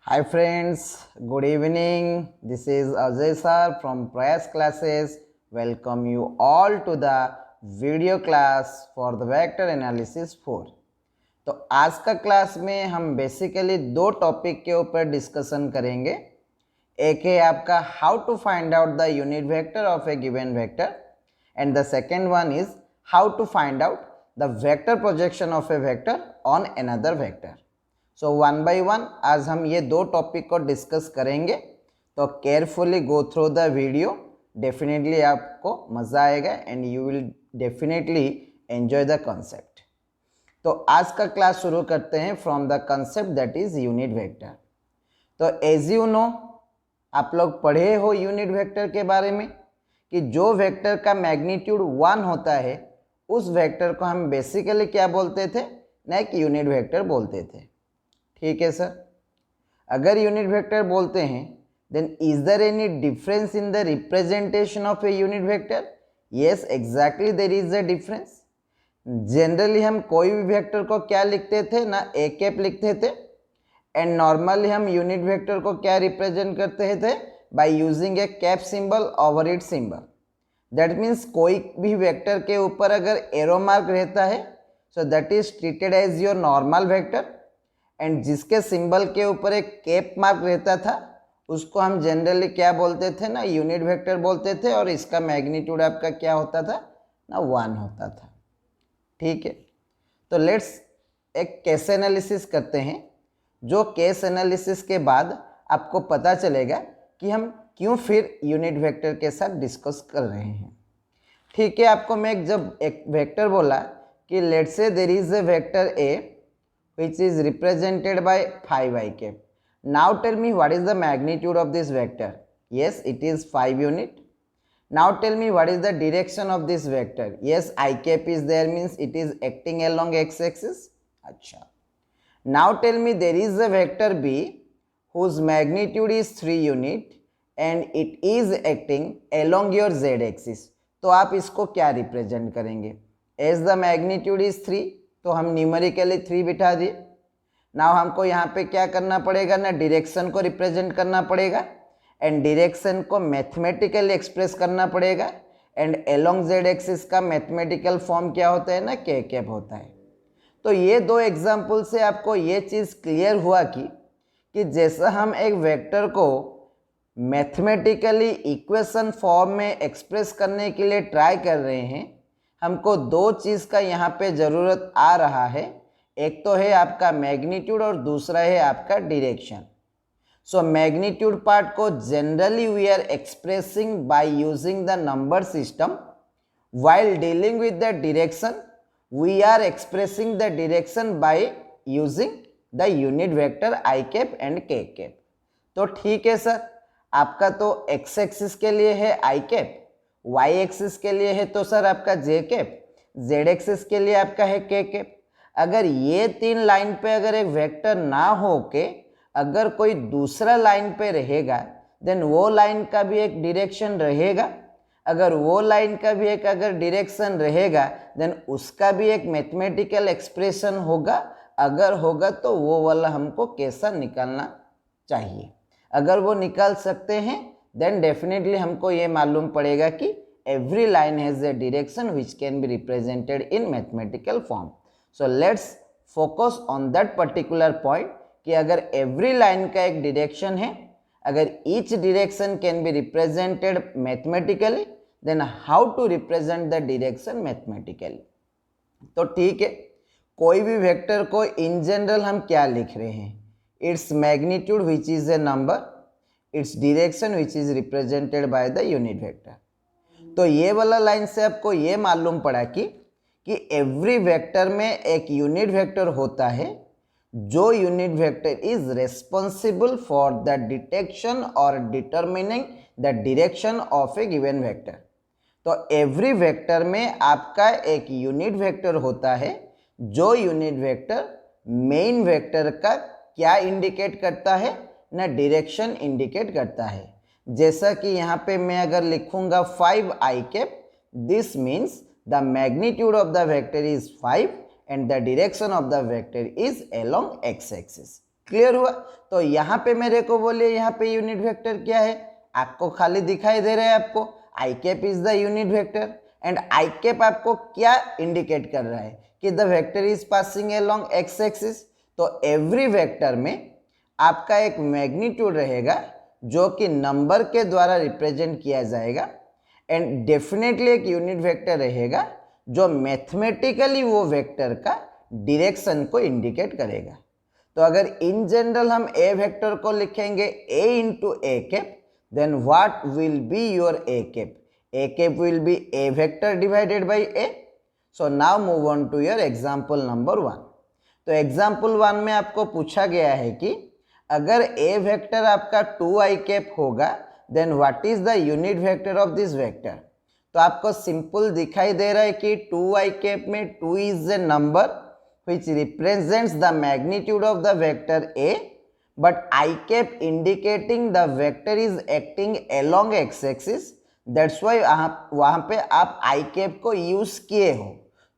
Hi friends, good evening. This is Ajay sir from Prayas Classes. Welcome you all to the video class for the Vector Analysis 4. तो आज का class में हम basically दो topic के ऊपर discussion करेंगे। एक है आपका how to find out the unit vector of a given vector and the second one is how to find out the vector projection of A vector on another vector. So one by one आज हम ये दो topic को discuss करेंगे, तो carefully go through the video. Definitely आपको मज़ा आएगा and you will definitely enjoy the concept. तो आज का क्लास शुरू करते हैं from the concept that is unit vector. तो एज यू नो, आप लोग पढ़े हो यूनिट वेक्टर के बारे में कि जो वेक्टर का मैग्नीट्यूड 1 होता है उस वेक्टर को हम बेसिकली क्या बोलते थे ना, एक यूनिट वेक्टर बोलते थे। ठीक है सर, अगर यूनिट वेक्टर बोलते हैं then is there any difference in the representation of a unit vector? Yes, exactly there is a difference. Generally हम कोई भी वेक्टर को क्या लिखते थे ना, ए कैप लिखते थे, एंड नॉर्मली हम यूनिट वेक्टर को क्या रिप्रेजेंट करते थे? By using A cap symbol over it symbol. That means कोई भी वेक्टर के ऊपर अगर एरो मार्क रहता है so that is treated as your normal vector, and जिसके सिंबल के ऊपर एक कैप मार्क रहता था उसको हम जनरली क्या बोलते थे ना, यूनिट वेक्टर बोलते थे, और इसका मैग्नीट्यूड आपका क्या होता था ना, 1 होता था। ठीक है, तो लेट्स एक केस एनालिसिस करते हैं। जो केस एनालिसिस के बाद आपको पता चलेगा कि हम क्यों फिर यूनिट वेक्टर के साथ डिस्कस कर रहे हैं। ठीक है, आपको मैं जब एक वेक्टर बोला कि let's say there is a vector A which is represented by 5 I cap. Now tell me what is the magnitude of this vector? Yes, it is 5 unit. Now tell me what is the direction of this vector? Yes, I cap is there, means it is acting along x axis. Acha. Now tell me there is a vector B whose magnitude is 3 unit and it is acting along your z axis. तो आप इसको क्या represent करेंगे? As the magnitude is 3, तो हम numerically 3 बिठा दिए। Now हमको यहाँ पे क्या करना पड़ेगा ना, डायरेक्शन को रिप्रेजेंट करना पड़ेगा, एंड डायरेक्शन को मैथमेटिकली एक्सप्रेस करना पड़ेगा, एंड एलोंग जेड एक्सिस का मैथमेटिकल फॉर्म क्या होता है ना, के कैप होता है। तो ये दो एग्जाम्पल से आपको ये चीज़ क्लियर हुआ कि जैसा हम एक वेक्टर को मैथमेटिकली इक्वेशन फॉर्म में एक्सप्रेस करने के लिए ट्राई कर रहे हैं, हमको दो चीज़ का यहाँ पे ज़रूरत आ रहा है। एक तो है आपका मैग्नीट्यूड और दूसरा है आपका डायरेक्शन। सो मैग्नीट्यूड पार्ट को generally we are expressing by using the number system, while dealing with the direction we are expressing the direction by using the unit vector I cap and k cap। तो ठीक है sir, आपका तो x axis के लिए है I cap, y axis के लिए है तो सर आपका j cap, z एक्सिस के लिए आपका है k cap। अगर ये 3 लाइन पे अगर एक वेक्टर ना हो के अगर कोई दूसरा लाइन पे रहेगा देन वो लाइन का भी एक डायरेक्शन रहेगा, अगर वो लाइन का भी एक अगर डायरेक्शन रहेगा देन उसका भी एक मैथमेटिकल एक्सप्रेशन होगा। अगर होगा तो वो वाला हमको कैसा निकालना चाहिए। अगर वो निकाल सकते हैं देन डेफिनेटली हमको ये मालूम पड़ेगा कि every line has a direction which can be represented in mathematical form. So let's focus on that particular point कि अगर एवरी लाइन का एक डायरेक्शन है, अगर each direction can be represented mathematically then how to represent the direction mathematically. तो ठीक है, कोई भी वेक्टर को इन जनरल हम क्या लिख रहे हैं? Its magnitude which is a number, its direction which is represented by the unit vector. तो ये वाला लाइन से आपको ये मालूम पड़ा कि एवरी वेक्टर में एक यूनिट वेक्टर होता है जो unit vector is responsible for the detection और determining the direction of a given vector. तो एवरी वेक्टर में आपका एक यूनिट वेक्टर होता है जो यूनिट वेक्टर मेन वेक्टर का क्या इंडिकेट करता है ना, डायरेक्शन इंडिकेट करता है। जैसा कि यहाँ पे मैं अगर लिखूंगा 5 I cap, this means the magnitude of the vector is 5 and the direction of the vector is along x axis। Clear हुआ? तो यहाँ पे मेरे को बोलिए यहाँ पे यूनिट वेक्टर क्या है, आपको खाली दिखाई दे रहा है, आपको i cap is the unit vector and i cap आपको क्या इंडिकेट कर रहा है कि the vector is passing along X axis. तो एवरी वेक्टर में आपका एक मैग्नीट्यूड रहेगा जो कि नंबर के द्वारा रिप्रेजेंट किया जाएगा एंड डेफिनेटली एक यूनिट वेक्टर रहेगा जो मैथमेटिकली वो वेक्टर का डायरेक्शन को इंडिकेट करेगा। तो अगर इन जनरल हम ए वेक्टर को लिखेंगे A into A cap, then what will be your A cap? A cap will be A vector divided by A. So now move on to your example number 1। तो example 1 में आपको पूछा गया है कि अगर ए वेक्टर आपका 2i कैप होगा then what is the unit vector of this vector. तो आपको सिंपल दिखाई दे रहा है कि 2i कैप में 2 is a number which represents the magnitude of the vector A, but I cap indicating the vector is acting along x-axis, that's why वहाँ पे आप I cap को यूज किए हो।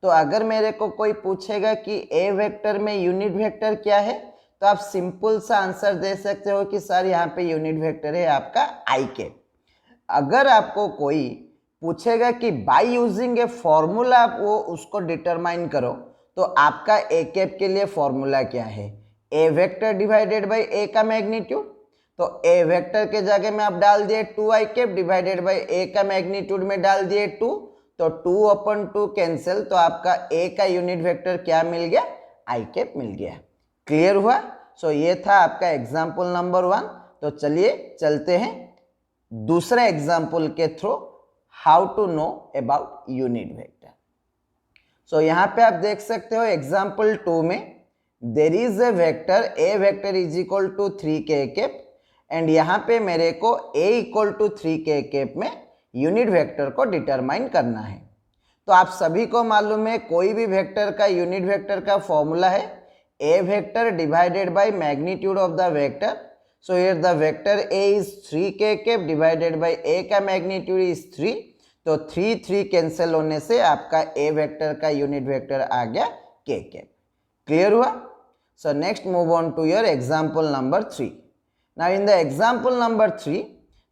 तो अगर मेरे को कोई पूछेगा कि A वेक्टर में यूनिट वेक्टर क्या है, तो आप सिंपल सा आंसर दे सकते हो कि सर यहाँ पे यूनिट वेक्टर है आपका I cap। अगर आपको कोई पूछेगा कि बाय यूजिंग ए फॉर्मूला आप वो उसको डिटरमाइन करो, तो आपका ए कैप के लिए फॉर्मूला क्या है? A vector divided by a का मैग्नीट्यूड। तो ए वेक्टर के जगह में आप डाल दिए 2i cap divided by a का मैग्नीट्यूड में डाल दिए 2, तो 2/2 कैंसिल, तो आपका ए का यूनिट वेक्टर क्या मिल गया? आई कैप मिल गया। क्लियर हुआ? सो ये था आपका एग्जाम्पल नंबर 1। तो चलिए चलते हैं दूसरे एग्जाम्पल के थ्रू, how to know about unit vector. So यहाँ पे आप देख सकते हो एग्जाम्पल 2 में there is a vector A vector is equal to 3k cap and यहाँ पे मेरे को a equal to 3k cap में यूनिट वेक्टर को डिटरमाइन करना है। तो आप सभी को मालूम है कोई भी वेक्टर का यूनिट वेक्टर का फॉर्मूला है a vector divided by magnitude of the vector. So here the vector a is 3k cap divided by a का मैग्नीट्यूड इज 3, तो 3 कैंसिल होने से आपका ए वेक्टर का यूनिट वेक्टर आ गया के कैप। क्लियर हुआ? So next move on to your example number 3। Now in the example number 3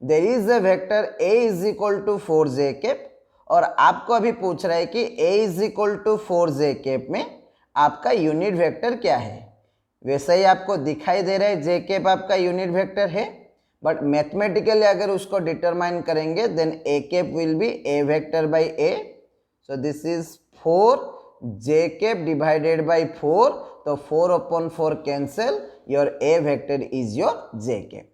there is a vector A is equal to 4j cap और आपको अभी पूछ रहा है कि A is equal to 4j cap में आपका यूनिट वेक्टर क्या है। वैसे ही आपको दिखाई दे रहा है जे कैप आपका यूनिट वेक्टर है, बट मैथमेटिकली अगर उसको डिटरमाइन करेंगे then A cap will be A vector by A. So this is 4 J cap divided by 4, तो 4/4 cancel, your A vector is your J cap.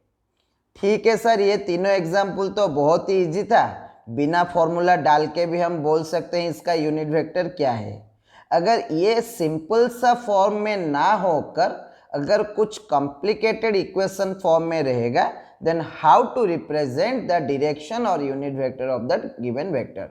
ठीक है sir, ये तीनों एग्जाम्पल तो बहुत ही इजी था, बिना फॉर्मूला डाल के भी हम बोल सकते हैं इसका यूनिट वेक्टर क्या है। अगर ये सिंपल सा फॉर्म में ना होकर अगर कुछ कॉम्प्लिकेटेड इक्वेशन फॉर्म में रहेगा then how to represent the direction or unit vector of that given vector,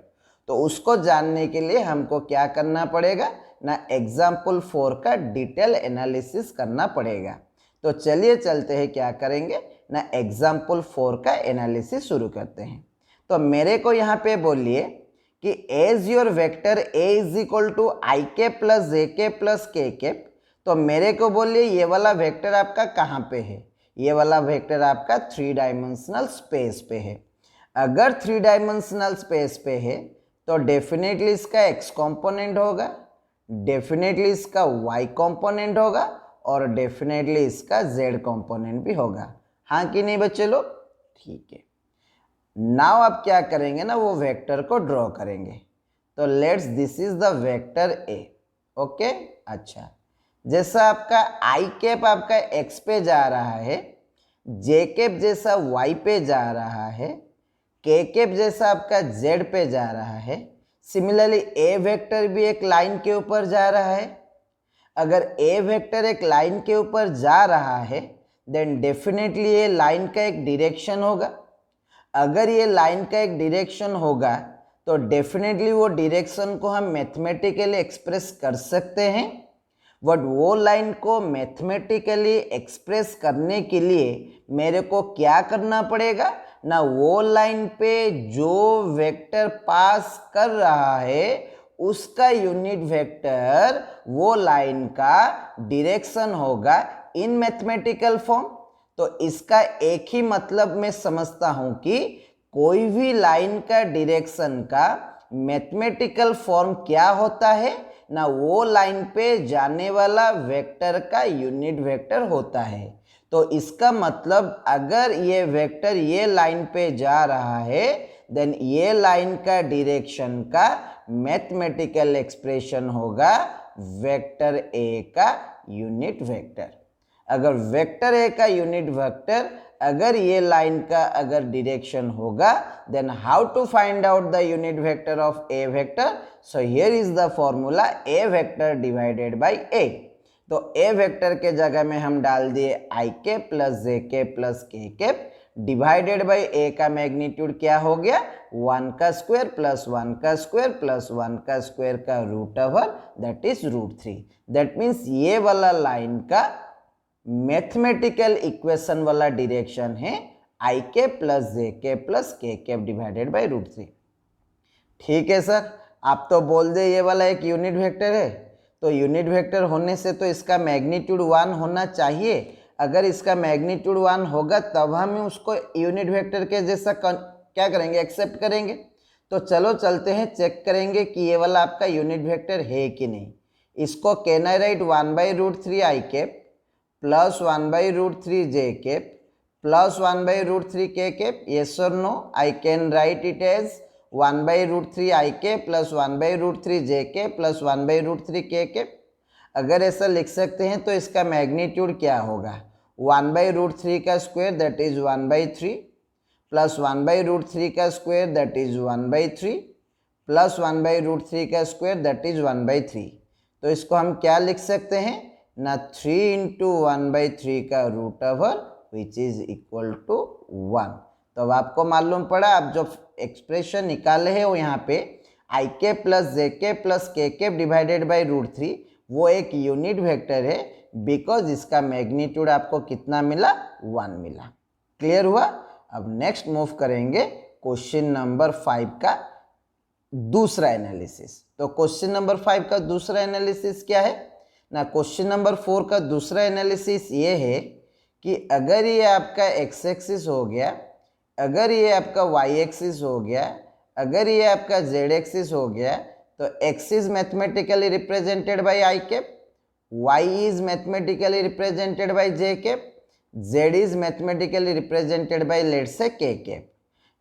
तो उसको जानने के लिए हमको क्या करना पड़ेगा ना, एग्जाम्पल 4 का डिटेल एनालिसिस करना पड़ेगा। तो चलिए चलते हैं क्या करेंगे ना, एग्जाम्पल 4 का एनालिसिस शुरू करते हैं। तो मेरे को यहाँ पे बोलिए कि as your vector A is equal to i के plus j k plus k cap, तो मेरे को बोलिए ये वाला वेक्टर आपका कहाँ पे है? ये वाला वेक्टर आपका 3 डायमेंशनल स्पेस पे है। अगर 3 डायमेंशनल स्पेस पे है तो डेफिनेटली इसका x कंपोनेंट होगा, डेफिनेटली इसका y कंपोनेंट होगा और डेफिनेटली इसका z कंपोनेंट भी होगा। हाँ कि नहीं बच्चे लोग? ठीक है। नाउ आप क्या करेंगे ना, वो वेक्टर को ड्रॉ करेंगे। तो let's this is the vector a। Okay, अच्छा, जैसा आपका आई कैप आपका x पे जा रहा है, जे कैप जैसा y पे जा रहा है, के कैप जैसा आपका z पे जा रहा है, सिमिलरली ए वेक्टर भी एक लाइन के ऊपर जा रहा है। अगर ए वेक्टर एक लाइन के ऊपर जा रहा है देन डेफिनेटली ये लाइन का एक डायरेक्शन होगा। अगर ये लाइन का एक डायरेक्शन होगा तो डेफिनेटली वो डायरेक्शन को हम मैथमेटिकली एक्सप्रेस कर सकते हैं, बट वो लाइन को मैथमेटिकली एक्सप्रेस करने के लिए मेरे को क्या करना पड़ेगा ना, वो लाइन पे जो वेक्टर पास कर रहा है उसका यूनिट वेक्टर वो लाइन का डायरेक्शन होगा इन मैथमेटिकल फॉर्म। तो इसका एक ही मतलब मैं समझता हूं कि कोई भी लाइन का डायरेक्शन का मैथमेटिकल फॉर्म क्या होता है ना, वो लाइन पे जाने वाला वेक्टर का यूनिट वेक्टर होता है। तो इसका मतलब अगर ये वेक्टर ये लाइन पे जा रहा है देन ये लाइन का डायरेक्शन का मैथमेटिकल एक्सप्रेशन होगा वेक्टर ए का यूनिट वेक्टर। अगर वेक्टर ए का यूनिट वेक्टर अगर ये लाइन का अगर डायरेक्शन होगा then how to find out the unit vector of A vector. So here is the formula A vector divided by A. तो A vector के जगह में हम डाल दिए आई के plus j k plus k cap divided by ए का magnitude क्या हो गया 1 का स्क्वायर प्लस 1 का स्क्वायर प्लस 1 का स्क्वायर का root over that is √3। That means ये वाला लाइन का मैथमेटिकल इक्वेशन वाला डायरेक्शन है आई के plus j k plus k cap divided bye √3। ठीक है सर, आप तो बोल दे ये वाला एक यूनिट वेक्टर है, तो यूनिट वेक्टर होने से तो इसका मैग्नीट्यूड 1 होना चाहिए। अगर इसका मैग्नीट्यूड 1 होगा तब हम उसको यूनिट वेक्टर के जैसा क्या करेंगे, एक्सेप्ट करेंगे। तो चलो चलते हैं, चेक करेंगे कि ये वाला आपका यूनिट वेक्टर है कि नहीं। इसको can I write 1/√3 I cap plus 1/√3 J cap plus 1/√3 K cap, yes और no? I can write it as 1/√3 I cap plus 1/√3 J cap plus 1/√3 K cap. अगर ऐसा लिख सकते हैं तो इसका मैग्नीट्यूड क्या होगा 1/√3 का स्क्वायर दैट इज 1/3 प्लस 1/√3 का स्क्वायर दैट इज 1/3 प्लस 1/√3 का स्क्वायर दैट इज 1/3। तो इसको हम क्या लिख सकते हैं ना 3 इंटू 1/3 का root over which is equal to 1। तो अब आपको मालूम पड़ा, आप जो एक्सप्रेशन निकाले हैं वो यहाँ पे आई के plus j k plus k cap divided by √3 वो एक यूनिट वेक्टर है बिकॉज इसका मैग्नीट्यूड आपको कितना मिला 1 मिला। क्लियर हुआ? अब नेक्स्ट मूव करेंगे क्वेश्चन नंबर 5 का दूसरा एनालिसिस। तो क्वेश्चन नंबर 5 का दूसरा एनालिसिस क्या है ना, क्वेश्चन नंबर 4 का दूसरा एनालिसिस ये है कि अगर ये आपका एक्स एक्सिस हो गया, अगर ये आपका वाई एक्सिस हो गया, अगर ये आपका जेड एक्सिस हो गया, तो X is mathematically represented by I cap, Y is mathematically represented by J cap, Z is mathematically represented by let say K cap.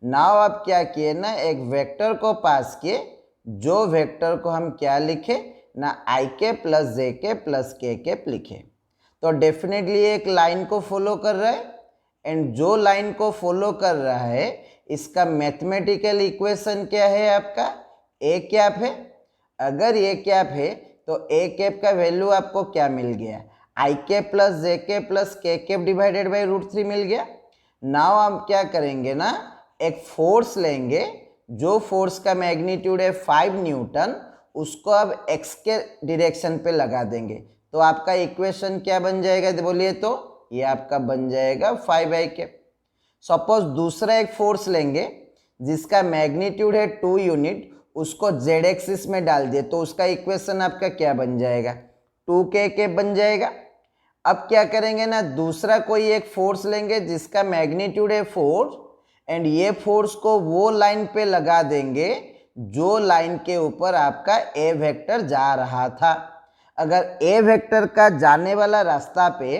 Now आप क्या किए ना, एक वेक्टर को पास किए, जो वेक्टर को हम क्या लिखे ना आई के plus j k plus k cap लिखे। तो डेफिनेटली एक लाइन को फॉलो कर रहा है एंड जो लाइन को फॉलो कर रहा है इसका मैथमेटिकल इक्वेशन क्या है आपका ए कैप है। अगर ए कैप है तो ए कैप का वैल्यू आपको क्या मिल गया आई के plus j k plus k cap divided by √3 मिल गया। नाउ हम क्या करेंगे ना, एक फोर्स लेंगे, जो फोर्स का मैग्नीट्यूड है 5 न्यूटन, उसको अब x के डायरेक्शन पे लगा देंगे। तो आपका इक्वेशन क्या बन जाएगा बोलिए, तो ये आपका बन जाएगा 5 के। सपोज दूसरा एक फोर्स लेंगे जिसका मैग्नीट्यूड है 2 यूनिट, उसको z एक्सिस में डाल दिए तो उसका इक्वेशन आपका क्या बन जाएगा 2k बन जाएगा। अब क्या करेंगे ना, दूसरा कोई एक फोर्स लेंगे जिसका मैग्नीट्यूड है 4 एंड ये फोर्स को वो लाइन पे लगा देंगे जो लाइन के ऊपर आपका ए वेक्टर जा रहा था। अगर ए वेक्टर का जाने वाला रास्ता पे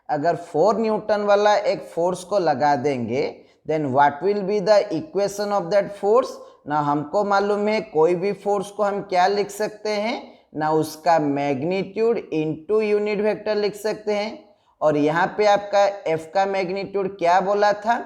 अगर 4 न्यूटन वाला एक फोर्स को लगा देंगे then what will be the equation of that force ना, हमको मालूम है कोई भी फोर्स को हम क्या लिख सकते हैं ना, उसका मैग्नीट्यूड इनटू यूनिट वेक्टर लिख सकते हैं। और यहाँ पे आपका एफ का मैग्नीट्यूड क्या बोला था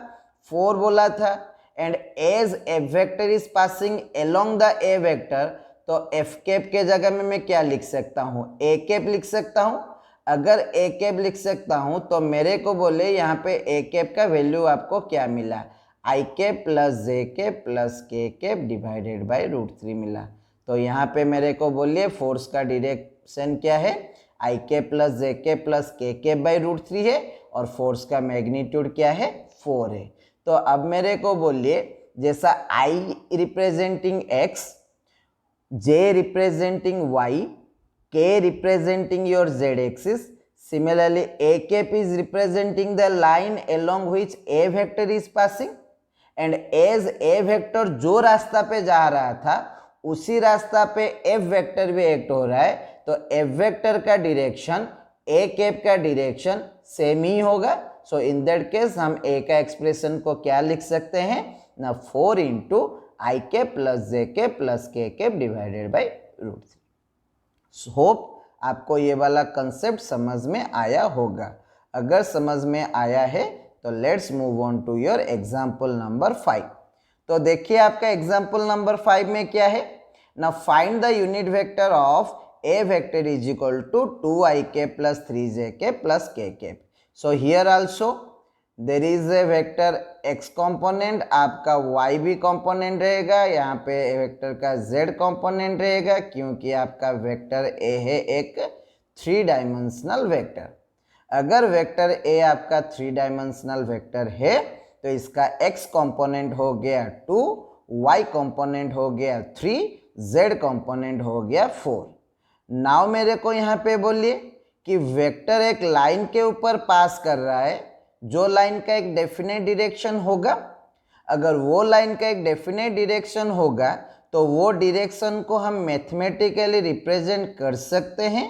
4 बोला था and as A vector is passing along the A vector, तो एफ कैप के जगह में मैं क्या लिख सकता हूँ ए कैप लिख सकता हूँ। अगर ए कैप लिख सकता हूँ तो मेरे को बोले यहाँ पे ए कैप का वैल्यू आपको क्या मिला आई cap plus j cap plus k cap divided by √3 मिला। तो यहाँ पे मेरे को बोलिए फोर्स का डायरेक्शन क्या है आई cap plus j cap plus k cap by √3 है और फोर्स का मैग्नीट्यूड क्या है 4 है। तो अब मेरे को बोलिए जैसा I representing X, J representing Y, K representing your Z axis, Similarly, a cap is representing the line along which a vector is passing, and as a vector जो रास्ता पे जा रहा था उसी रास्ता पे f वेक्टर भी एक्ट हो रहा है, तो f वेक्टर का डायरेक्शन a कैप का डायरेक्शन सेम ही होगा. सो इन दैट केस हम a का एक्सप्रेशन को क्या लिख सकते हैं ना, 4 into I cap plus j cap plus k cap divided by √3. Hope आपको ये वाला कंसेप्ट समझ में आया होगा. अगर समझ में आया है तो let's move on to your example number 5. तो देखिए आपका एग्जाम्पल नंबर 5 में क्या है ना, find the unit vector of A vector is equal to 2i cap plus 3j cap plus k cap. So here also there is a vector x component, आपका y भी component रहेगा, यहाँ पे vector का z कॉम्पोनेंट रहेगा, क्योंकि आपका vector a है एक 3 डायमेंशनल वेक्टर. अगर वेक्टर a आपका 3 डायमेंशनल वेक्टर है तो इसका x कॉम्पोनेंट हो गया 2, y कॉम्पोनेंट हो गया 3, z कॉम्पोनेंट हो गया 4. नाउ मेरे को यहाँ पे बोलिए कि वेक्टर एक लाइन के ऊपर पास कर रहा है, जो लाइन का एक डेफिनेट डायरेक्शन होगा. अगर वो लाइन का एक डेफिनेट डायरेक्शन होगा तो वो डायरेक्शन को हम मैथमेटिकली रिप्रेजेंट कर सकते हैं.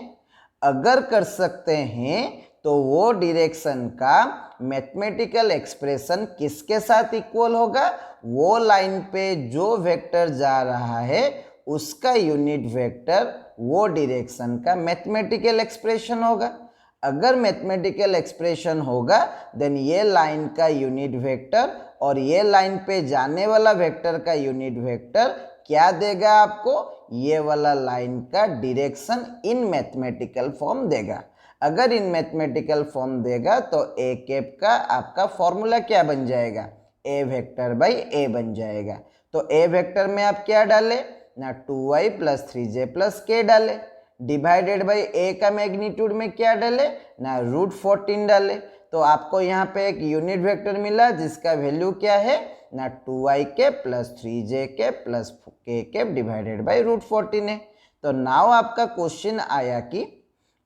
अगर कर सकते हैं तो वो डायरेक्शन का मैथमेटिकल एक्सप्रेशन किसके साथ इक्वल होगा, वो लाइन पे जो वेक्टर जा रहा है उसका यूनिट वेक्टर वो डायरेक्शन का मैथमेटिकल एक्सप्रेशन होगा. अगर मैथमेटिकल एक्सप्रेशन होगा देन ये लाइन का यूनिट वेक्टर और ये लाइन पे जाने वाला वेक्टर का यूनिट वेक्टर क्या देगा आपको, ये वाला लाइन का डायरेक्शन इन मैथमेटिकल फॉर्म देगा. अगर इन मैथमेटिकल फॉर्म देगा तो ए कैप का आपका फॉर्मूला क्या बन जाएगा, ए वेक्टर बाई ए बन जाएगा. तो ए वेक्टर में आप क्या डाले ना, 2i plus 3j plus k डाले, डिवाइडेड बाई a का मैग्नीट्यूड में क्या डाले ना, √14 डाले. तो आपको यहाँ पे एक यूनिट वेक्टर मिला जिसका वैल्यू क्या है ना, 2i cap plus 3j cap plus k cap divided by √14 है. तो नाउ आपका क्वेश्चन आया कि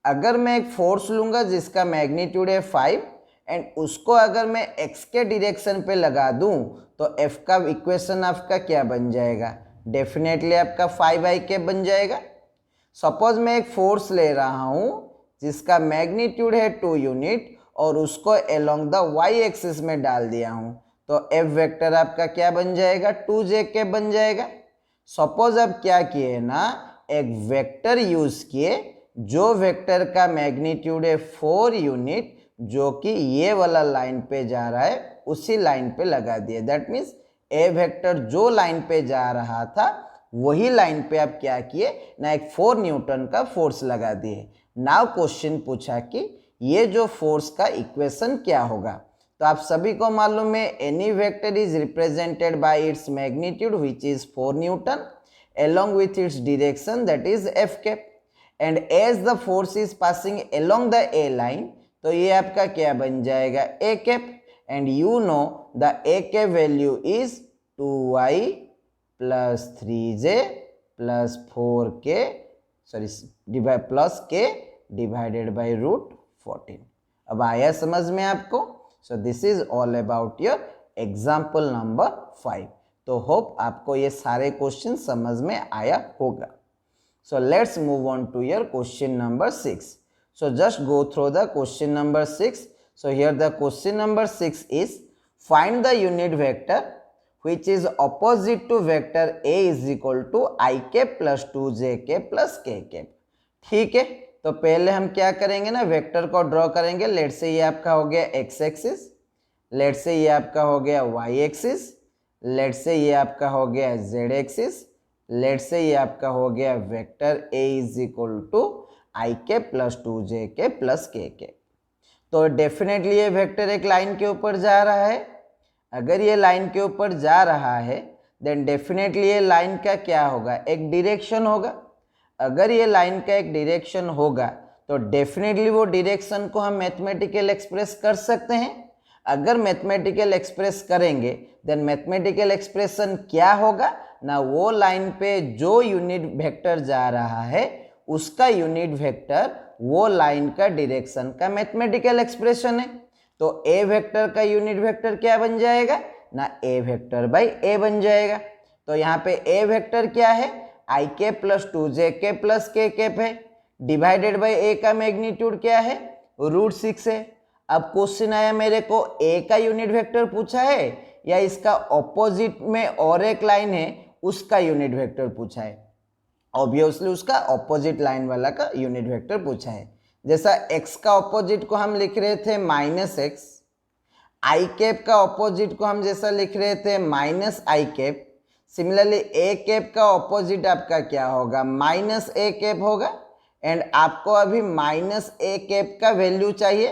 अगर मैं एक फोर्स लूंगा जिसका मैग्नीट्यूड है 5 एंड उसको अगर मैं x के डायरेक्शन पे लगा दूं तो f का इक्वेशन आपका क्या बन जाएगा, डेफिनेटली आपका 5i कैप बन जाएगा. सपोज मैं एक फोर्स ले रहा हूं जिसका मैग्नीट्यूड है 2 यूनिट और उसको अलोंग द y एक्सिस में डाल दिया हूं, तो f वेक्टर आपका क्या बन जाएगा, 2j कैप बन जाएगा. सपोज अब क्या किए ना, एक वेक्टर यूज किए जो वेक्टर का मैग्नीट्यूड है 4 यूनिट, जो कि ये वाला लाइन पे जा रहा है उसी लाइन पे लगा दिए. दैट मीन्स ए वेक्टर जो लाइन पे जा रहा था वही लाइन पे आप क्या किए ना, एक 4 न्यूटन का फोर्स लगा दिए. नाउ क्वेश्चन पूछा कि ये जो फोर्स का इक्वेशन क्या होगा. तो आप सभी को मालूम है any vector is represented by its magnitude which is 4 newton along with its direction that is F cap, and as the force is passing along the A line, तो ये आपका क्या बन जाएगा, A cap. And you know the A cap value is 2i plus 3j plus 4k plus k divided by √14. अब आया समझ में आपको. So this is all about your example number 5. तो होप आपको ये सारे क्वेश्चन समझ में आया होगा. So let's move on to your question number 6. So just go through the question number 6. So here the question number 6 is find the unit vector which is opposite to vector a is equal to I cap plus 2j cap plus k cap. ठीक है, तो पहले हम क्या करेंगे ना, vector को draw करेंगे. लेट से ये आपका हो गया x एक्सिस, लेट से ये आपका हो गया y एक्सिस, लेट से ये आपका हो गया z एक्सिस, लेट से ये आपका हो गया vector a is equal to I cap plus 2j cap plus k cap. तो डेफिनेटली ये वेक्टर एक लाइन के ऊपर जा रहा है. अगर ये लाइन के ऊपर जा रहा है देन डेफिनेटली ये लाइन का क्या होगा, एक डायरेक्शन होगा. अगर ये लाइन का एक डायरेक्शन होगा तो डेफिनेटली वो डायरेक्शन को हम मैथमेटिकल एक्सप्रेस कर सकते हैं. अगर मैथमेटिकल एक्सप्रेस करेंगे देन मैथमेटिकल एक्सप्रेशन क्या होगा ना, वो लाइन पे जो यूनिट वेक्टर जा रहा है उसका यूनिट वेक्टर वो लाइन का डायरेक्शन का मैथमेटिकल एक्सप्रेशन है। तो ए वेक्टर का यूनिट वेक्टर क्या बन जाएगा ना, ए वेक्टर बाई ए बन जाएगा। तो यहाँ पे ए वेक्टर क्या है, आई cap plus 2j plus k cap है, डिवाइडेड बाई ए का मैग्नीट्यूड क्या है, √6 है। अब क्वेश्चन आया मेरे को ए का यूनिट वेक्टर पूछा है या इसका ऑपोजिट में और एक लाइन है उसका यूनिट वेक्टर पूछा है। ऑब्वियसली उसका ऑपोजिट लाइन वाला का यूनिट वेक्टर पूछा है। जैसा x का ऑपोजिट को हम लिख रहे थे -x, आई कैप का ऑपोजिट को हम जैसा लिख रहे थे -i cap, similarly A cap का ऑपोजिट आपका क्या होगा, -a कैप होगा। एंड आपको अभी -a कैप का वैल्यू चाहिए,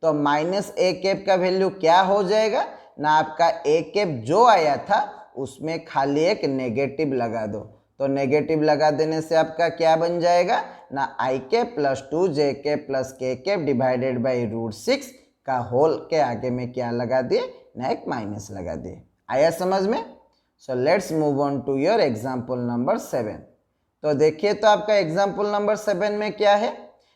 तो -a कैप का वैल्यू क्या हो जाएगा ना, आपका a कैप जो आया था उसमें खाली एक नेगेटिव लगा दो। तो नेगेटिव लगा देने से आपका क्या बन जाएगा ना, i cap plus 2j plus k cap divided by √6 का होल के आगे में क्या लगा दिए ना, एक माइनस लगा दिए। आया समझ में? So let's move on to your example number 7। तो देखिए तो आपका एग्जाम्पल नंबर 7 में क्या है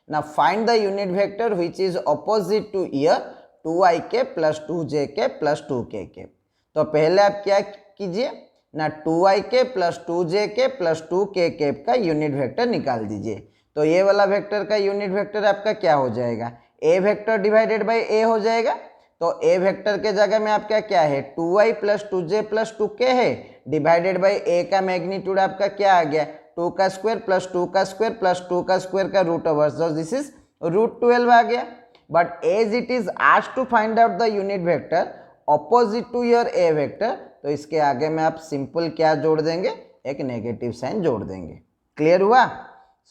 ना, find the unit vector which is opposite two year 2i cap plus 2j plus 2k cap. तो पहले आप क्या कीजिए ना, 2i cap plus 2j plus 2k cap का यूनिट वेक्टर निकाल दीजिए। तो ये वाला वेक्टर का यूनिट वेक्टर आपका क्या हो जाएगा, ए वेक्टर डिवाइडेड बाई ए हो जाएगा। तो ए वेक्टर के जगह में आपका क्या है, 2i plus 2j plus 2k है, डिवाइडेड बाई ए का मैग्नीट्यूड आपका क्या आ गया, 2 का स्क्वायर प्लस 2 का स्क्वायर प्लस 2 का स्क्वायर का root over, so this is √12 आ गया। But as it is asked to find out the unit vector opposite to your A vector, तो इसके आगे में आप सिंपल क्या जोड़ देंगे, एक नेगेटिव साइन जोड़ देंगे। क्लियर हुआ?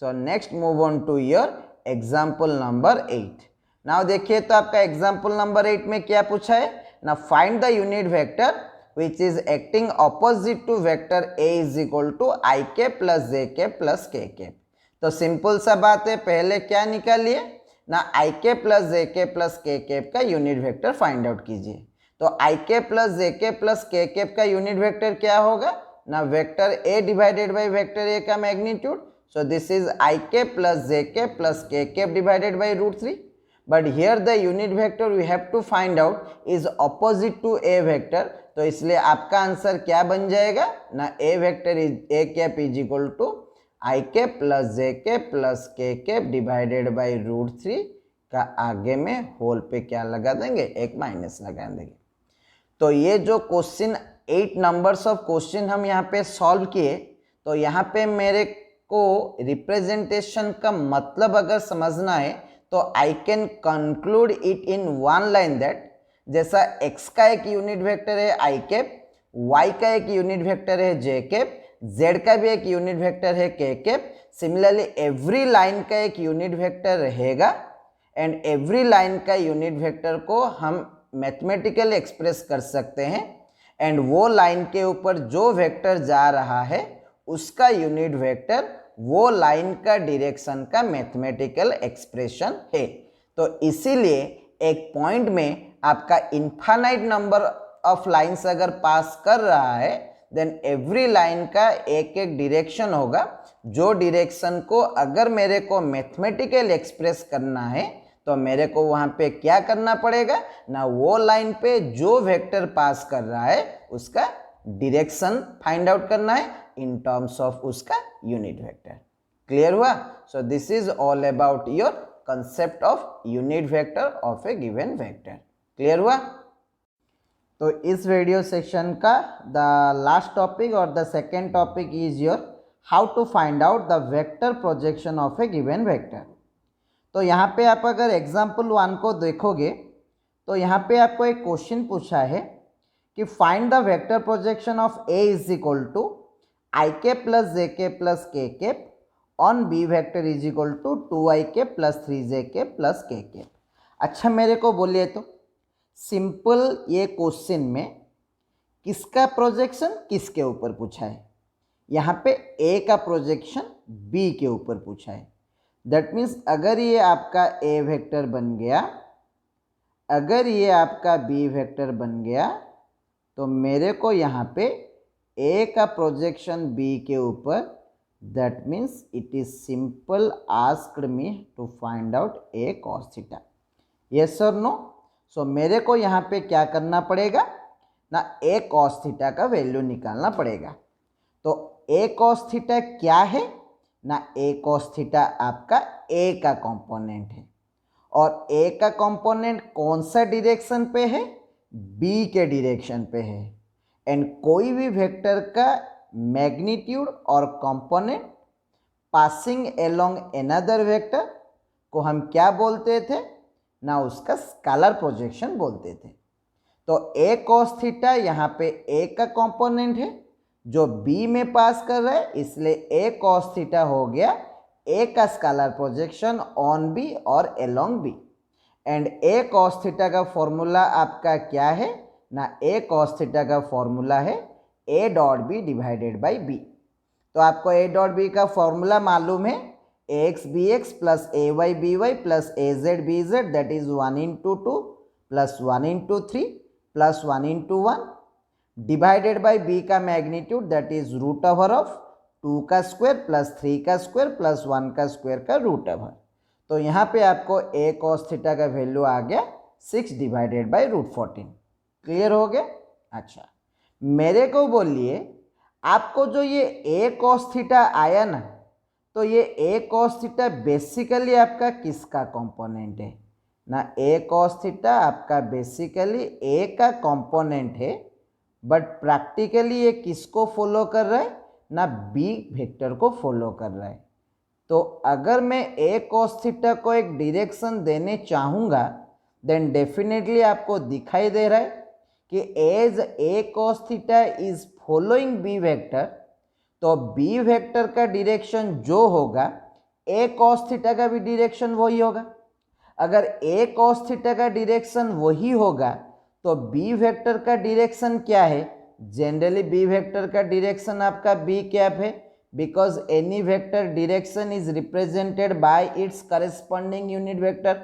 So next move on to your example number 8। Now देखिए तो आपका एग्जाम्पल नंबर 8 में क्या पूछा है ना, find the unit vector which is acting opposite to vector a is equal to i cap plus j cap plus k cap. तो simple सा बात है, पहले क्या निकालिए ना, i cap plus j cap plus k cap का unit vector find out कीजिए। तो i cap plus j cap plus k cap का यूनिट वेक्टर क्या होगा ना, vector a divided by vector a का magnitude. So this is I cap plus j cap plus k cap divided by √3. But here the unit vector we have to find out is opposite to a vector. तो इसलिए आपका answer क्या बन जाएगा ना, a vector is a cap is equal to I cap plus j cap plus k cap divided by √3 का आगे में होल पे क्या लगा देंगे, एक माइनस लगा देंगे। तो ये जो क्वेश्चन 8 नंबर्स ऑफ क्वेश्चन हम यहाँ पे सॉल्व किए, तो यहाँ पे मेरे को रिप्रेजेंटेशन का मतलब अगर समझना है तो I can conclude it in one line that, जैसा x का एक यूनिट वेक्टर है आई कैप, y का एक यूनिट वेक्टर है j कैप, z का भी एक यूनिट वेक्टर है k cap, similarly every line का एक यूनिट वेक्टर रहेगा एंड एवरी लाइन का यूनिट वेक्टर को हम मैथमेटिकल एक्सप्रेस कर सकते हैं एंड वो लाइन के ऊपर जो वेक्टर जा रहा है उसका यूनिट वेक्टर वो लाइन का डायरेक्शन का मैथमेटिकल एक्सप्रेशन है। तो इसीलिए एक पॉइंट में आपका इनफाइनाइट नंबर ऑफ लाइंस अगर पास कर रहा है देन एवरी लाइन का एक एक डायरेक्शन होगा, जो डायरेक्शन को अगर मेरे को मैथमेटिकल एक्सप्रेस करना है तो मेरे को वहां पे क्या करना पड़ेगा ना, वो लाइन पे जो वेक्टर पास कर रहा है उसका डायरेक्शन फाइंड आउट करना है इन टर्म्स ऑफ उसका यूनिट वेक्टर। क्लियर हुआ? So this is all about your concept of unit vector of a given vector. Clear हुआ? तो इस वीडियो सेक्शन का द लास्ट टॉपिक और the second topic is your how to find out the vector projection of a given vector. तो यहाँ पे आप अगर एग्जाम्पल 1 को देखोगे तो यहाँ पे आपको एक क्वेश्चन पूछा है कि find the vector projection of a is equal to i cap plus j cap plus k cap on b vector is equal to 2i cap plus 3j cap plus k cap. अच्छा मेरे को बोलिए तो simple ये question में किसका projection किसके ऊपर पूछा है, यहाँ पे ए का प्रोजेक्शन बी के ऊपर पूछा है। दैट मीन्स अगर ये आपका ए वेक्टर बन गया, अगर ये आपका बी वेक्टर बन गया तो मेरे को यहाँ पे ए का प्रोजेक्शन बी के ऊपर that means it is simple asked me to find out a cos theta. yes or no? so मेरे को यहाँ पे क्या करना पड़ेगा ना, a cos theta का वैल्यू निकालना पड़ेगा। तो a cos theta क्या है ना, a cos theta आपका a का कंपोनेंट है और a का कंपोनेंट कौन सा डायरेक्शन पे है, b के डायरेक्शन पे है। एंड कोई भी वेक्टर का मैग्नीट्यूड और component passing along another vector को हम क्या बोलते थे ना, उसका स्केलर प्रोजेक्शन बोलते थे। तो a cos थीटा यहाँ पे a का कंपोनेंट है जो b में पास कर रहा है, इसलिए a cos थीटा हो गया a का स्केलर प्रोजेक्शन ऑन b और along b। And a cos theta का फॉर्मूला आपका क्या है ना, a cos थीटा का फॉर्मूला है a dot b divided by b। तो आपको a डॉट बी का फॉर्मूला मालूम है, ax bx plus ay by plus az bz that is 1 into 2 plus 1 into 3 plus 1 into 1 divided by b का magnitude that is root over of 2 का square plus 3 का square plus 1 का square का root over. तो यहाँ पे आपको a cos theta का वैल्यू आ गया 6 डिवाइडेड बाई रूट 14। क्लियर हो गया? अच्छा, मेरे को बोलिए आपको जो ये a cos थीटा आया ना, तो ये a cos थीटा बेसिकली आपका किसका कंपोनेंट है ना, a cos थीटा आपका बेसिकली a का कंपोनेंट है, बट प्रैक्टिकली ये किसको फॉलो कर रहा है ना, b वेक्टर को फॉलो कर रहा है। तो अगर मैं a cos थीटा को एक डायरेक्शन देने चाहूँगा देन डेफिनेटली आपको दिखाई दे रहा है कि as a cos theta is following b vector, तो b वेक्टर का डायरेक्शन जो होगा a cos थीटा का भी डायरेक्शन वही होगा। अगर a cos थीटा का डायरेक्शन वही होगा तो b वेक्टर का डायरेक्शन क्या है, जनरली b वेक्टर का डायरेक्शन आपका b कैप है, because any vector direction is represented by it's corresponding unit vector.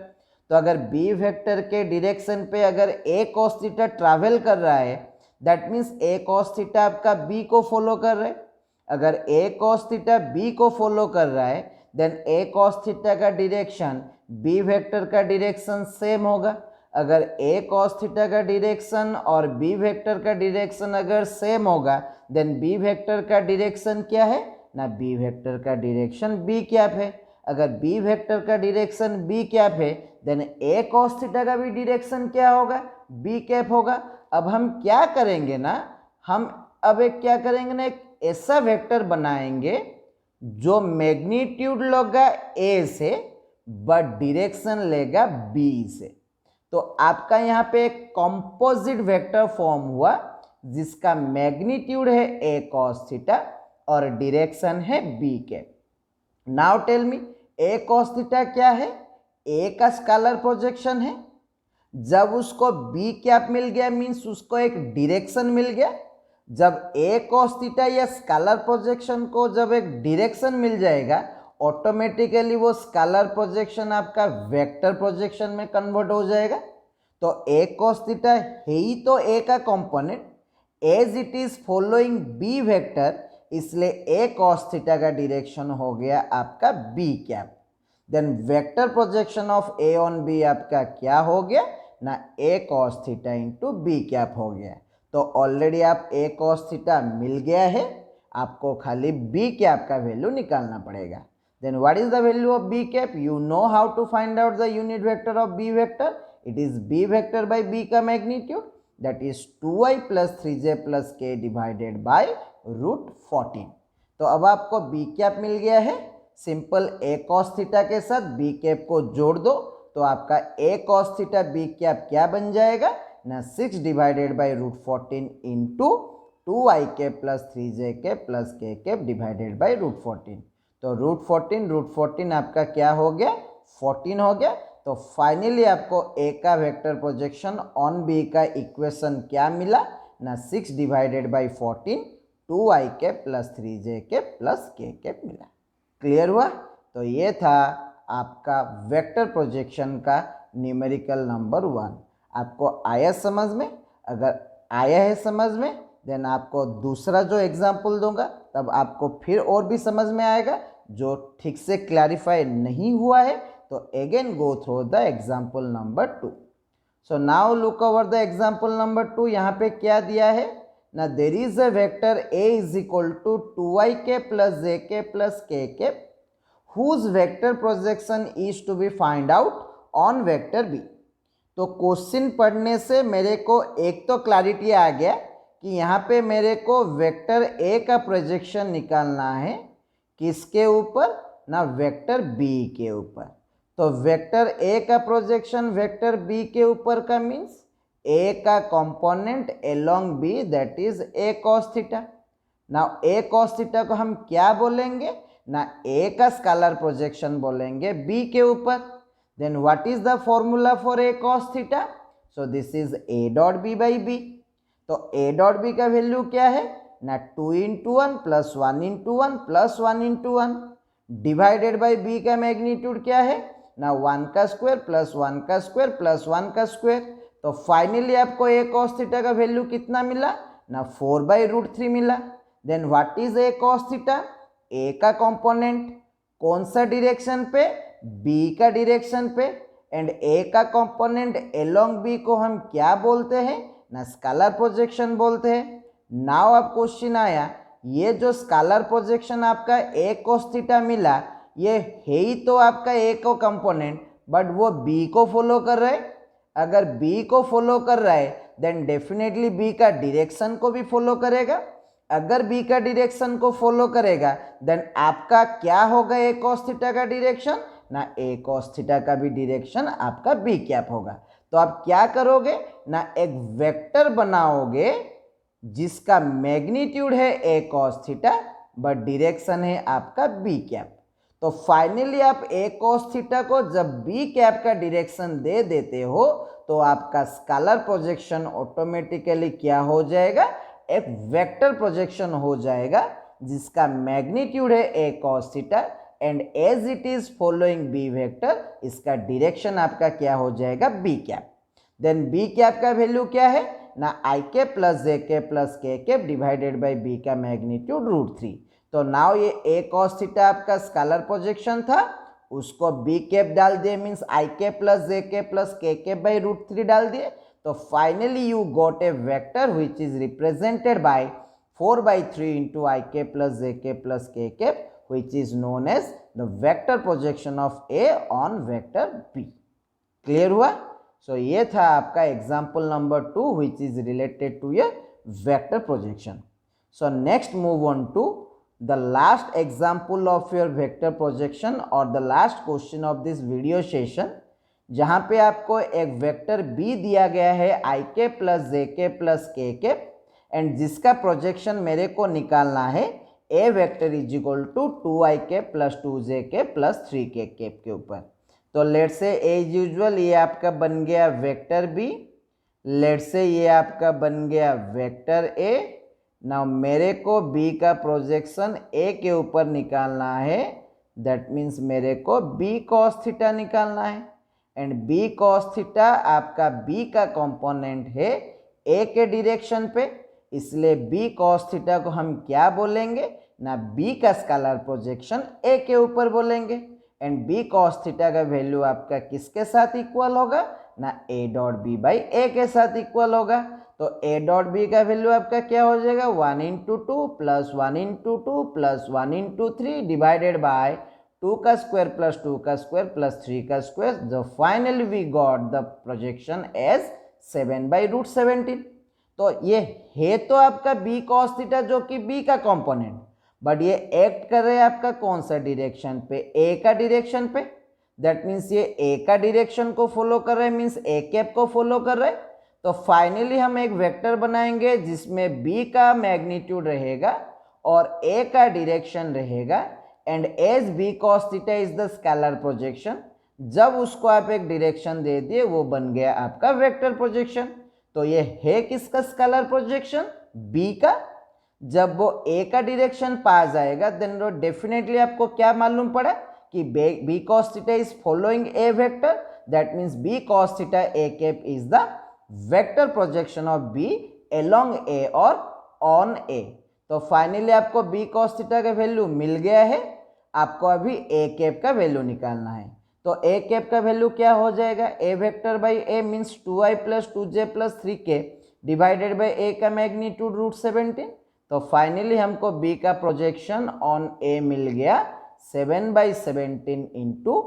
तो अगर b वेक्टर के डायरेक्शन पे अगर a cos थीटा ट्रैवल कर रहा है that means a cos theta आपका b को फॉलो कर रहा है। अगर a cos थीटा b को फॉलो कर रहा है देन a cos थीटा का डायरेक्शन b वेक्टर का डायरेक्शन सेम होगा। अगर a cos थीटा का डायरेक्शन और b वेक्टर का डायरेक्शन अगर सेम होगा देन b वेक्टर का डायरेक्शन क्या है ना, b वेक्टर का डायरेक्शन b कैप है। अगर b वेक्टर का डायरेक्शन b कैप है देन a cos थीटा का भी डायरेक्शन क्या होगा, b कैप होगा। अब हम क्या करेंगे ना, हम अब एक क्या करेंगे ना, एक ऐसा वेक्टर बनाएंगे जो मैग्नीट्यूड लेगा a से बट डायरेक्शन लेगा b से। तो आपका यहाँ पे एक कंपोजिट वेक्टर फॉर्म हुआ जिसका मैग्नीट्यूड है a cos थीटा और डायरेक्शन है b के। Now tell me a cos theta क्या है, a का स्केलर प्रोजेक्शन है। जब उसको b कैप मिल गया मीन्स उसको एक डायरेक्शन मिल गया। जब a cos थीटा या स्केलर प्रोजेक्शन को जब एक डायरेक्शन मिल जाएगा ऑटोमेटिकली वो स्केलर प्रोजेक्शन आपका वेक्टर प्रोजेक्शन में कन्वर्ट हो जाएगा। तो a cos थीटा है ही तो a का component, as it is following b vector, इसलिए a cos थीटा का डायरेक्शन हो गया आपका b cap. Then vector projection of a on b आपका क्या हो गया ना, a cos theta into b cap हो गया। तो ऑलरेडी आप a cos थीटा मिल गया है, आपको खाली b कैप का वैल्यू निकालना पड़ेगा। Then what is the value of b cap, you know how to find out the unit vector of b vector, it is b vector by b का magnitude that is 2i plus 3j plus k divided by root 14। तो अब आपको b cap मिल गया है, simple a cos theta के साथ b cap को जोड़ दो तो आपका a cos theta b cap क्या बन जाएगा ना, 6 divided by root 14 into 2i cap plus 3j cap plus k cap divided by root 14। तो रूट 14 आपका क्या हो गया, 14 हो गया। तो फाइनली आपको a का वेक्टर प्रोजेक्शन ऑन b का इक्वेशन क्या मिला ना, 6 divided by 14 2i cap plus 3j cap plus k cap मिला। क्लियर हुआ? तो ये था आपका वेक्टर प्रोजेक्शन का न्यूमेरिकल नंबर 1। आपको आया समझ में? अगर आया है समझ में देन आपको दूसरा जो एग्जाम्पल दूंगा तब आपको फिर और भी समझ में आएगा। जो ठीक से क्लैरिफाई नहीं हुआ है तो again go through the example number 2। So now look over the example number 2। यहाँ पे क्या दिया है ना, there is a vector a is equal to 2ik plus jk plus kk whose vector projection is to be find out on vector b। तो question पढ़ने से मेरे को एक तो क्लैरिटी आ गया कि यहाँ पे मेरे को वेक्टर ए का प्रोजेक्शन निकालना है किसके ऊपर ना, वेक्टर बी के ऊपर। तो वेक्टर ए का प्रोजेक्शन वेक्टर बी के ऊपर का मीन्स ए का component along b that is a cos theta. Now a cos theta को हम क्या बोलेंगे ना, ए का स्केलर प्रोजेक्शन बोलेंगे बी के ऊपर। Then what is the formula for a cos theta, so this is a dot b by b. तो ए डॉट बी का वैल्यू क्या है ना, 2 into 1 plus 1 into 1 plus 1 into 1 divided by b का magnitude क्या है ना, 1 का स्क्वायर प्लस 1 का स्क्वायर प्लस 1 का स्क्वायर। तो फाइनली आपको ए कॉस थीटा का वैल्यू कितना मिला ना, 4/√3 मिला। Then what is a cos theta, a का कंपोनेंट कौन सा डायरेक्शन पे, बी का डायरेक्शन पे, एंड ए का कंपोनेंट एलोंग बी को हम क्या बोलते हैं ना, स्केलर प्रोजेक्शन बोलते हैं। नाउ अब क्वेश्चन आया, ये जो स्केलर प्रोजेक्शन आपका ए कॉस थीटा मिला ये है ही तो आपका ए को कंपोनेंट, बट वो बी को फॉलो कर रहा है। अगर बी को फॉलो कर रहा है देन डेफिनेटली बी का डायरेक्शन को भी फॉलो करेगा। अगर बी का डायरेक्शन को फॉलो करेगा देन आपका क्या होगा, ए कॉस थीटा का डायरेक्शन ना, ए कॉस थीटा का भी डायरेक्शन आपका बी कैप होगा। तो आप क्या करोगे ना, एक वेक्टर बनाओगे जिसका मैग्नीट्यूड है a cos theta but direction है आपका बी कैप। तो फाइनली आप ए कॉस थीटा को जब बी कैप का डायरेक्शन दे देते हो तो आपका स्केलर प्रोजेक्शन ऑटोमेटिकली क्या हो जाएगा, एक वेक्टर प्रोजेक्शन हो जाएगा जिसका मैग्नीट्यूड है a cos theta and as it is following b vector, इसका डायरेक्शन आपका क्या हो जाएगा, b cap. Then b cap का वैल्यू क्या है ना, आई के plus j k plus k cap divided by b का मैग्नीट्यूड √3। तो नाउ ये ए कॉस थीटा आपका स्केलर प्रोजेक्शन था, उसको बी कैप डाल दिए मीन्स आई के plus j k plus k cap by √3 डाल दिए। तो finally you got a vector which is represented by 4/3 into i के plus j k plus k cap which is known as the vector projection of A on vector B। Clear हुआ? सो ये था आपका example number 2 which is related to a vector projection। So next move on to the last example of your vector projection or the last question of this video session, जहाँ पे आपको एक vector B दिया गया है आई के plus j k plus के के एंड जिसका प्रोजेक्शन मेरे को निकालना है a vector is equal to 2ik plus 2jk plus 3k cap के ऊपर। तो लेट से एज यूजुअल ये आपका बन गया वेक्टर बी, लेट से ये आपका बन गया वेक्टर ए। नाउ मेरे को बी का प्रोजेक्शन ए के ऊपर निकालना है, दैट मीन्स मेरे को बी कॉस थीटा निकालना है एंड बी कॉस थीटा आपका बी का कंपोनेंट है ए के डायरेक्शन पे, इसलिए बी कॉस थीटा को हम क्या बोलेंगे ना, बी का स्केलर प्रोजेक्शन ए के ऊपर बोलेंगे एंड बी कॉस थीटा का वैल्यू आपका किसके साथ इक्वल होगा ना, ए डॉट बी बाई ए के साथ इक्वल होगा। तो ए डॉट बी का वैल्यू आपका क्या हो जाएगा, 1 into 2 plus 1 into 2 plus 1 into 3 divided by 2 का स्क्वायर प्लस 2 का स्क्वायर प्लस 3 का स्क्वायर। जो finally we got the projection as 7/√17। तो ये है तो आपका बी कॉस थीटा जो कि बी का कंपोनेंट, बट ये एक्ट कर रहे हैं आपका कौन सा डायरेक्शन पे, ए का डायरेक्शन पे। दैट मीन्स ये ए का डायरेक्शन को फॉलो कर रहे हैं मीन्स ए कैप को फॉलो कर रहे हैं। तो फाइनली हम एक वेक्टर बनाएंगे जिसमें बी का मैग्नीट्यूड रहेगा और ए का डायरेक्शन रहेगा and as b cos theta is the scalar projection. जब उसको आप एक डायरेक्शन दे दिए वो बन गया आपका वेक्टर प्रोजेक्शन। तो ये है किसका स्केलर प्रोजेक्शन, बी का। जब वो ए का डायरेक्शन पा जाएगा देन वो डेफिनेटली आपको क्या मालूम पड़ा कि b cos theta is following a vector, that means b cos theta a cap is the vector projection of b along a और ऑन ए। तो फाइनली आपको बी कॉस थीटा का वैल्यू मिल गया है, आपको अभी ए कैप का वैल्यू निकालना है। तो ए कैप का वैल्यू क्या हो जाएगा, a vector by a means 2i plus 2j plus 3k divided by a का मैग्नीट्यूड √17। तो फाइनली हमको बी का प्रोजेक्शन ऑन ए मिल गया 7/17 into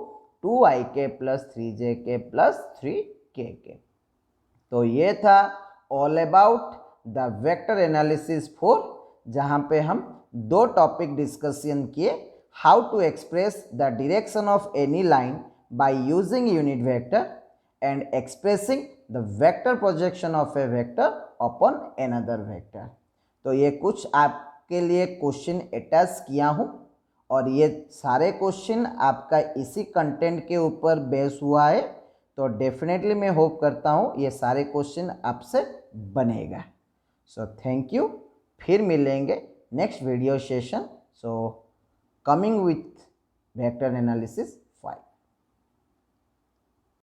2ik plus 3jk plus 3kk। तो ये था all about the vector analysis 4, जहाँ पे हम दो टॉपिक डिस्कशन किए, how to express the direction of any line by using unit vector and expressing the vector projection of A vector upon another vector. तो ये कुछ आपके लिए क्वेश्चन अटैच किया हूँ और ये सारे क्वेश्चन आपका इसी कंटेंट के ऊपर बेस हुआ है। तो डेफिनेटली मैं होप करता हूँ ये सारे क्वेश्चन आपसे बनेगा। सो थैंक यू, फिर मिलेंगे next video session. So coming with vector analysis